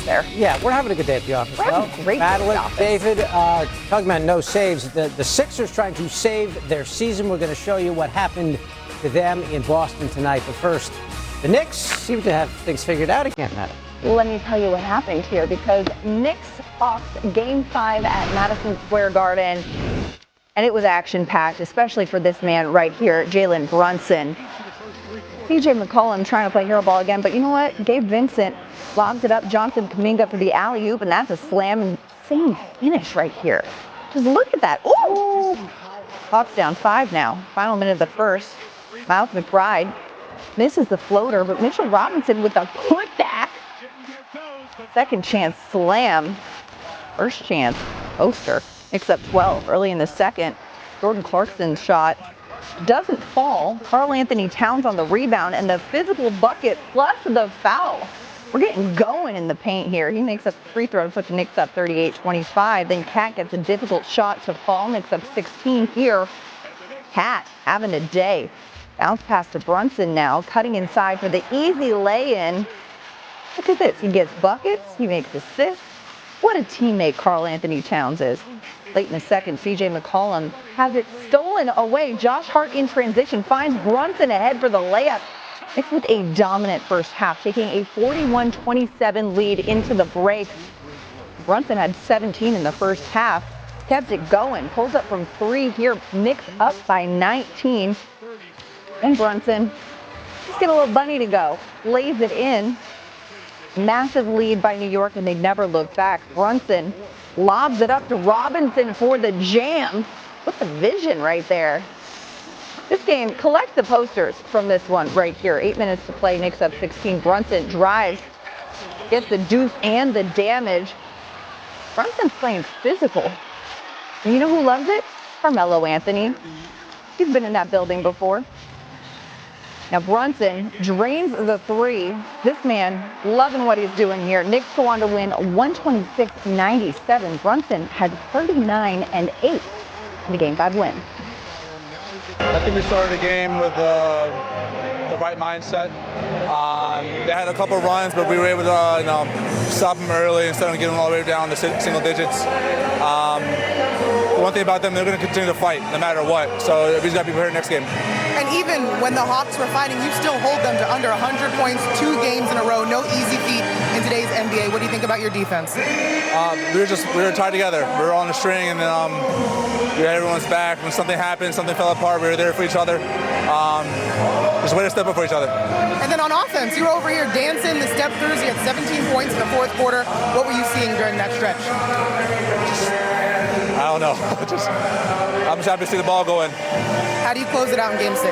there. Yeah, we're having a good day at the office. We're having a great day at the office. David, talking about no saves, the Sixers trying to save their season. We're going to show you what happened to them in Boston tonight. But first, the Knicks seem to have things figured out again, Madam. Let me tell you what happened here, because Knicks lost Game 5 at Madison Square Garden, and it was action-packed, especially for this man right here, Jalen Brunson. CJ McCollum trying to play hero ball again, but you know what? Gabe Vincent lobs it up. Jonathan Kuminga for the alley-oop, and that's a slam. Insane finish right here. Just look at that. Ooh! Hawks down 5 now. Final minute of the first. Miles McBride misses the floater, but Mitchell Robinson with a putback. Second chance slam. First chance poster. Knicks up 12 early in the second. Jordan Clarkson's shot doesn't fall. Karl Anthony Towns on the rebound, and the physical bucket plus the foul. We're getting going in the paint here. He makes a free throw to put the Knicks up 38-25. Then Cat gets a difficult shot to fall. Knicks up 16 here. Cat having a day. Bounce pass to Brunson now, cutting inside for the easy lay-in. Look at this. He gets buckets. He makes assists. What a teammate Karl Anthony Towns is. Late in the second, CJ McCollum has it stolen away. Josh Hart in transition finds Brunson ahead for the layup. Knicks with a dominant first half, taking a 41-27 lead into the break. Brunson had 17 in the first half. Kept it going. Pulls up from 3 here. Knicks up by 19. And Brunson, just get a little bunny to go. Lays it in. Massive lead by New York, and they never look back. Brunson lobs it up to Robinson for the jam. What the vision right there. This game, collect the posters from this one right here. 8 minutes to play, Knicks up 16. Brunson drives, gets the deuce and the damage. Brunson's playing physical. And you know who loves it? Carmelo Anthony. He's been in that building before. Now Brunson drains the 3. This man loving what he's doing here. Knicks go on to win 126-97. Brunson had 39 and 8 in the Game 5 win. I think we started the game with the right mindset. They had a couple of runs, but we were able to stop them early instead of getting them all the way down to single digits. The one thing about them, they're going to continue to fight no matter what. So we just got to be prepared next game. And even when the Hawks were fighting, you still hold them to under 100 points, 2 games in a row. No easy feat in today's NBA. What do you think about your defense? We were tied together. We were on the string, and then we had everyone's back. When something happened, something fell apart, we were there for each other. Just way to step up for each other. And then on offense, you were over here dancing the step throughs. You had 17 points in the fourth quarter. What were you seeing during that stretch? I don't know. I'm just happy to see the ball going. How do you close it out in Game 6?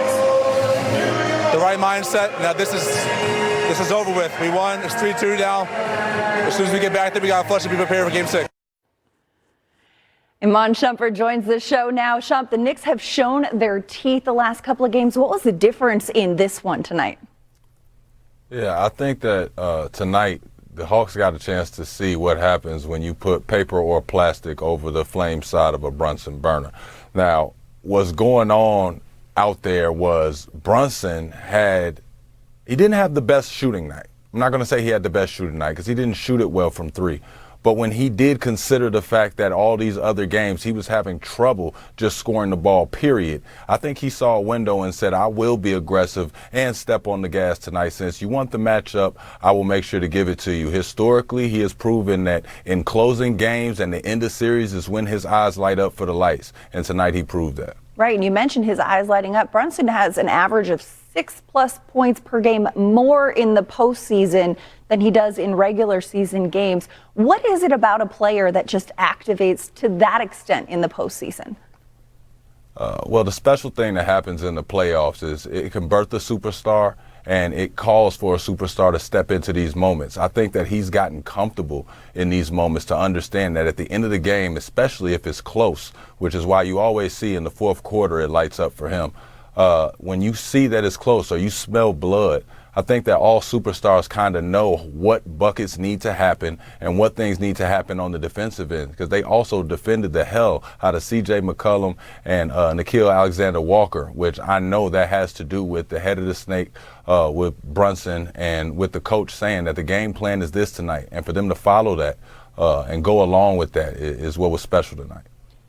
The right mindset. Now this is over with. We won. It's 3-2 now. As soon as we get back there, we got to flush and be prepared for Game 6. Iman Shumpert joins the show now. Shump, the Knicks have shown their teeth the last couple of games. What was the difference in this one tonight? Yeah, I think that tonight the Hawks got a chance to see what happens when you put paper or plastic over the flame side of a Brunson burner. Now, what's going on out there was Brunson he didn't have the best shooting night. I'm not going to say he had the best shooting night because he didn't shoot it well from 3. But when he did consider the fact that all these other games, he was having trouble just scoring the ball, period, I think he saw a window and said, I will be aggressive and step on the gas tonight. Since you want the matchup, I will make sure to give it to you. Historically, he has proven that in closing games and the end of series is when his eyes light up for the lights. And tonight he proved that. Right, and you mentioned his eyes lighting up. Brunson has an average of 6+ points per game more in the postseason than he does in regular season games. What is it about a player that just activates to that extent in the postseason? Well, the special thing that happens in the playoffs is it can birth a superstar, and it calls for a superstar to step into these moments. I think that he's gotten comfortable in these moments to understand that at the end of the game, especially if it's close, which is why you always see in the fourth quarter it lights up for him. When you see that it's close or you smell blood, I think that all superstars kind of know what buckets need to happen and what things need to happen on the defensive end, because they also defended the hell out of C.J. McCollum and Nickeil Alexander-Walker, which I know that has to do with the head of the snake with Brunson and with the coach saying that the game plan is this tonight. And for them to follow that and go along with that is what was special tonight.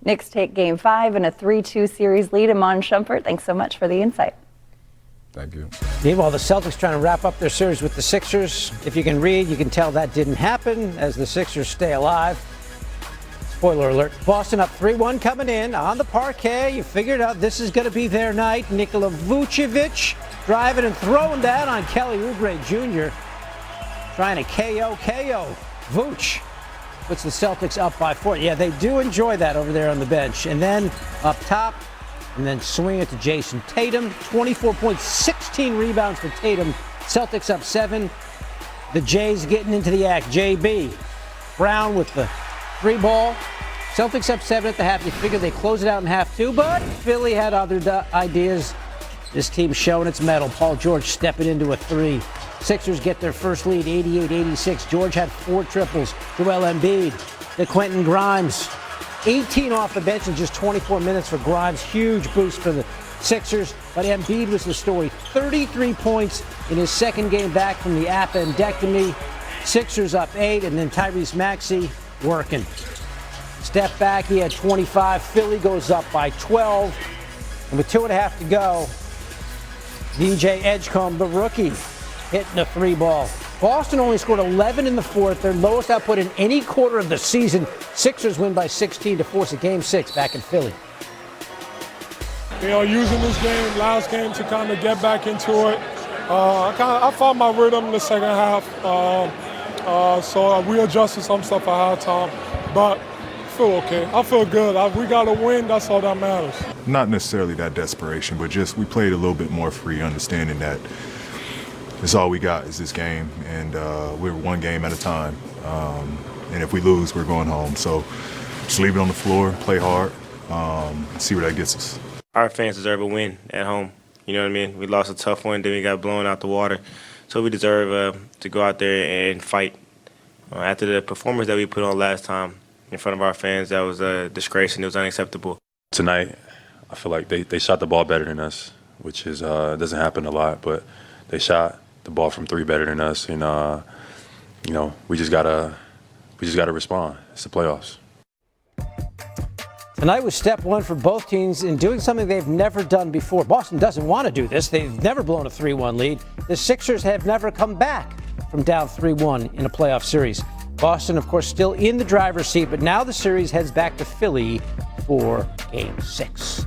Knicks take Game 5 in a 3-2 series lead. Iman Shumpert, thanks so much for the insight. Thank you. Meanwhile, the Celtics trying to wrap up their series with the Sixers. If you can read, you can tell that didn't happen as the Sixers stay alive. Spoiler alert. Boston up 3-1 coming in on the parquet. You figured out this is going to be their night. Nikola Vucevic driving and throwing down on Kelly Oubre Jr. Trying to KO. Vooch puts the Celtics up by 4. Yeah, they do enjoy that over there on the bench. And then up top, and then swing it to Jason Tatum. 24 points, 16 rebounds for Tatum. Celtics up 7. The Jays getting into the act. JB Brown with the 3 ball. Celtics up 7 at the half. You figure they close it out in half 2, but Philly had other ideas. This team showing its mettle. Paul George stepping into a 3. Sixers get their first lead, 88-86. George had 4 triples. Joel Embiid, the Quentin Grimes. 18 off the bench in just 24 minutes for Grimes. Huge boost for the Sixers. But Embiid was the story. 33 points in his second game back from the appendectomy. Sixers up 8, and then Tyrese Maxey working. Step back, he had 25. Philly goes up by 12. And with 2.5 to go, DJ Edgecombe, the rookie, hitting a 3 ball. Boston only scored 11 in the fourth, their lowest output in any quarter of the season. Sixers win by 16 to force a Game 6 back in Philly. They are using this game, last game, to kind of get back into it. I found my rhythm in the second half, so I readjusted some stuff at halftime. But I feel okay. I feel good. We got to win. That's all that matters. Not necessarily that desperation, but just we played a little bit more free, understanding that it's all we got is this game, and we're one game at a time. And if we lose, we're going home. So just leave it on the floor, play hard, see where that gets us. Our fans deserve a win at home. You know what I mean? We lost a tough one, then we got blown out the water. So we deserve to go out there and fight. After the performance that we put on last time in front of our fans, that was a disgrace and it was unacceptable. Tonight, I feel like they shot the ball better than us, which is doesn't happen a lot, but they shot the ball from 3 better than us, and we just gotta respond. It's the playoffs. Tonight was step 1 for both teams in doing something they've never done before. Boston doesn't want to do this. They've never blown a 3-1 lead. The Sixers have never come back from down 3-1 in a playoff series. Boston, of course, still in the driver's seat, but now the series heads back to Philly for Game 6.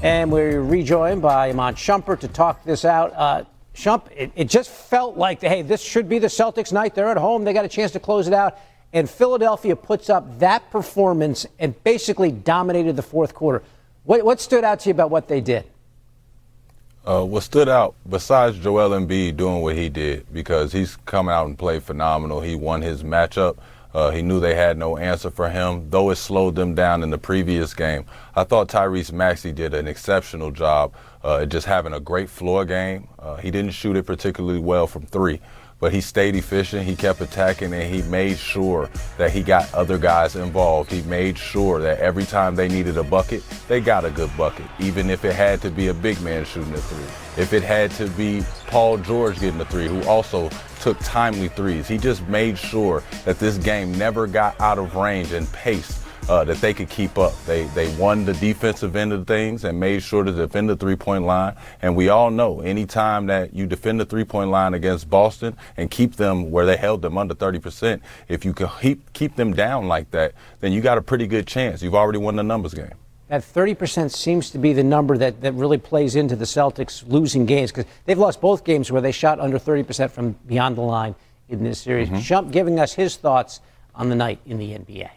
And we're rejoined by Iman Shumpert to talk this out. Shump, it just felt like, hey, this should be the Celtics' night. They're at home. They got a chance to close it out. And Philadelphia puts up that performance and basically dominated the fourth quarter. What stood out to you about what they did? What stood out, besides Joel Embiid doing what he did, because he's come out and played phenomenal. He won his matchup. He knew they had no answer for him, though it slowed them down in the previous game. I thought Tyrese Maxey did an exceptional job just having a great floor game. He didn't shoot it particularly well from 3, but he stayed efficient. He kept attacking, and he made sure that he got other guys involved. He made sure that every time they needed a bucket, they got a good bucket, even if it had to be a big man shooting a 3. If it had to be Paul George getting a 3, who also took timely 3s. He just made sure that this game never got out of range and pace that they could keep up. They won the defensive end of things and made sure to defend the 3-point line. And we all know anytime that you defend the 3-point line against Boston and keep them where they held them under 30%, if you can keep them down like that, then you got a pretty good chance. You've already won the numbers game. That 30% seems to be the number that really plays into the Celtics losing games, because they've lost both games where they shot under 30% from beyond the line in this series. Shump giving us his thoughts on the night in the NBA.